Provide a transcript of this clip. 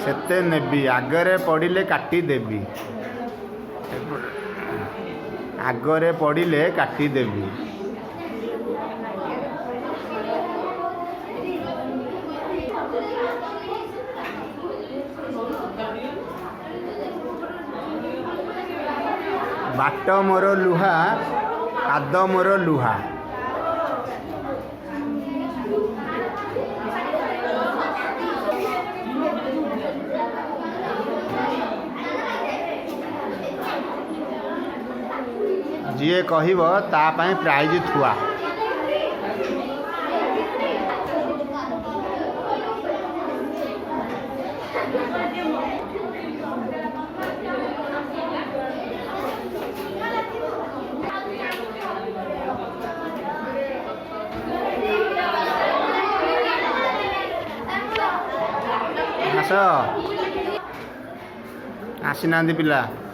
सेते नेबी आगरे पड़िले काटी देबी आगरे पड़िले काटी देबी बाट मोर लुहा आद मोर लुहा जी कहिब तापाई प्राइज थुआ आस आसी ना पिला